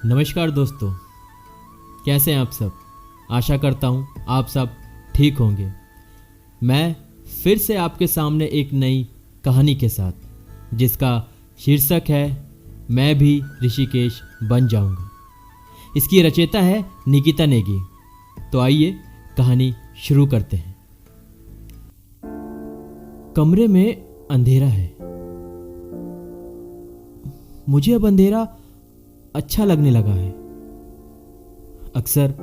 नमस्कार दोस्तों, कैसे हैं आप सब। आशा करता हूँ आप सब ठीक होंगे। मैं फिर से आपके सामने एक नई कहानी के साथ, जिसका शीर्षक है मैं भी ऋषिकेश बन जाऊंगा। इसकी रचयिता है निकिता नेगी। तो आइए कहानी शुरू करते हैं। कमरे में अंधेरा है। मुझे अब अंधेरा अच्छा लगने लगा है। अक्सर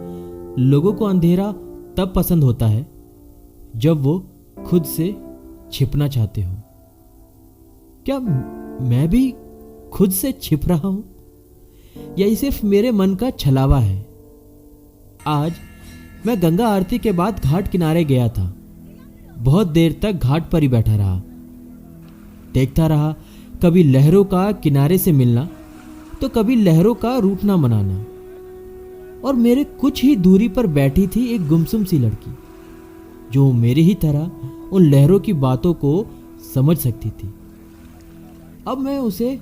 लोगों को अंधेरा तब पसंद होता है जब वो खुद से छिपना चाहते हो। क्या मैं भी खुद से छिप रहा हूं, या ये सिर्फ मेरे मन का छलावा है? आज मैं गंगा आरती के बाद घाट किनारे गया था। बहुत देर तक घाट पर ही बैठा रहा, देखता रहा। कभी लहरों का किनारे से मिलना, तो कभी लहरों का रूठना मनाना। और मेरे कुछ ही दूरी पर बैठी थी एक गुमसुम सी लड़की, जो मेरी ही तरह उन लहरों की बातों को समझ सकती थी। अब मैं उसे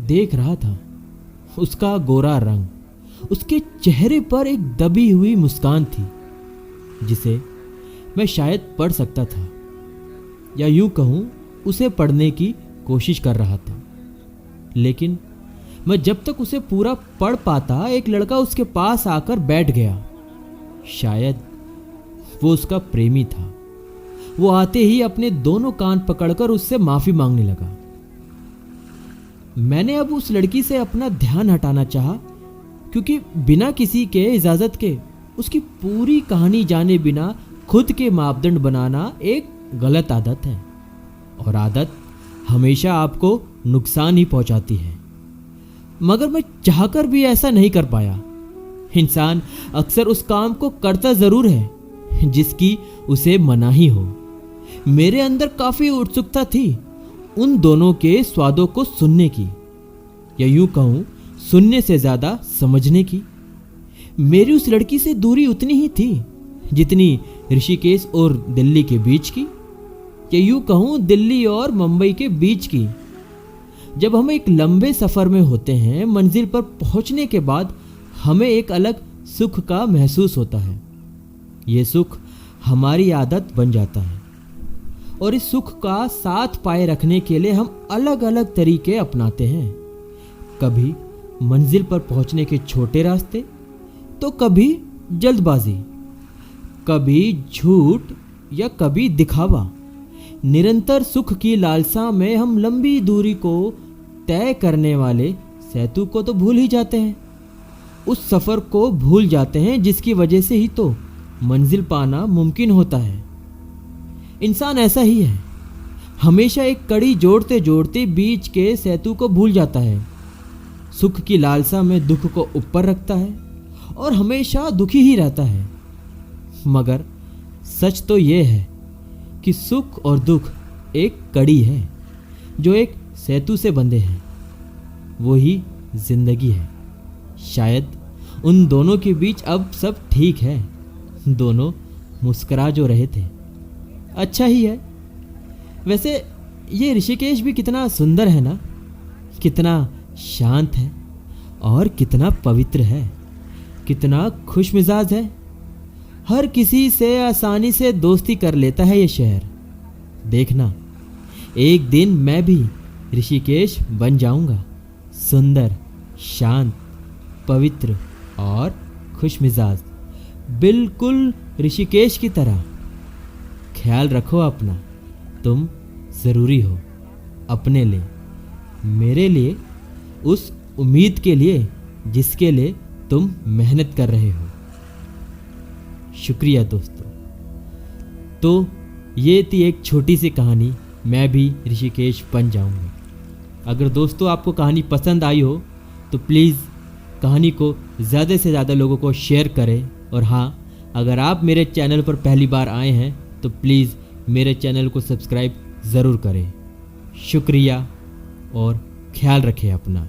देख रहा था। उसका गोरा रंग, उसके चेहरे पर एक दबी हुई मुस्कान थी, जिसे मैं शायद पढ़ सकता था, या यूं कहूं उसे पढ़ने की कोशिश कर रहा था। लेकिन मैं जब तक उसे पूरा पढ़ पाता, एक लड़का उसके पास आकर बैठ गया। शायद वो उसका प्रेमी था। वो आते ही अपने दोनों कान पकड़कर उससे माफी मांगने लगा। मैंने अब उस लड़की से अपना ध्यान हटाना चाहा, क्योंकि बिना किसी के इजाजत के उसकी पूरी कहानी जाने बिना खुद के मापदंड बनाना एक गलत आदत है, और आदत हमेशा आपको नुकसान ही पहुंचाती है। मगर मैं चाहकर भी ऐसा नहीं कर पाया। इंसान अक्सर उस काम को करता जरूर है जिसकी उसे मनाही हो। मेरे अंदर काफी उत्सुकता थी उन दोनों के स्वादों को सुनने की, या यूं कहूं सुनने से ज्यादा समझने की। मेरी उस लड़की से दूरी उतनी ही थी जितनी ऋषिकेश और दिल्ली के बीच की, या यूं कहूं दिल्ली और मुंबई के बीच की। जब हम एक लंबे सफर में होते हैं, मंजिल पर पहुंचने के बाद हमें एक अलग सुख का महसूस होता है। ये सुख हमारी आदत बन जाता है, और इस सुख का साथ पाए रखने के लिए हम अलग अलग तरीके अपनाते हैं। कभी मंजिल पर पहुंचने के छोटे रास्ते, तो कभी जल्दबाजी, कभी झूठ, या कभी दिखावा। निरंतर सुख की लालसा में हम लंबी दूरी को तय करने वाले सेतु को तो भूल ही जाते हैं। उस सफर को भूल जाते हैं जिसकी वजह से ही तो मंजिल पाना मुमकिन होता है। इंसान ऐसा ही है, हमेशा एक कड़ी जोड़ते जोड़ते बीच के सेतु को भूल जाता है। सुख की लालसा में दुख को ऊपर रखता है और हमेशा दुखी ही रहता है। मगर सच तो यह है कि सुख और दुख एक कड़ी है जो एक सेतु से बंधे हैं। वही जिंदगी है। शायद उन दोनों के बीच अब सब ठीक है। दोनों मुस्कुरा जो रहे थे, अच्छा ही है। वैसे ये ऋषिकेश भी कितना सुंदर है ना, कितना शांत है और कितना पवित्र है, कितना खुश मिजाज है। हर किसी से आसानी से दोस्ती कर लेता है ये शहर। देखना, एक दिन मैं भी ऋषिकेश बन जाऊंगा। सुंदर, शांत, पवित्र और खुश मिजाज, बिल्कुल ऋषिकेश की तरह। ख्याल रखो अपना। तुम ज़रूरी हो अपने लिए, मेरे लिए, उस उम्मीद के लिए जिसके लिए तुम मेहनत कर रहे हो। शुक्रिया दोस्तों। तो ये थी एक छोटी सी कहानी, मैं भी ऋषिकेश बन जाऊंगा। अगर दोस्तों आपको कहानी पसंद आई हो तो प्लीज़ कहानी को ज़्यादा से ज़्यादा लोगों को शेयर करें। और हाँ, अगर आप मेरे चैनल पर पहली बार आए हैं तो प्लीज़ मेरे चैनल को सब्सक्राइब ज़रूर करें। शुक्रिया और ख्याल रखें अपना।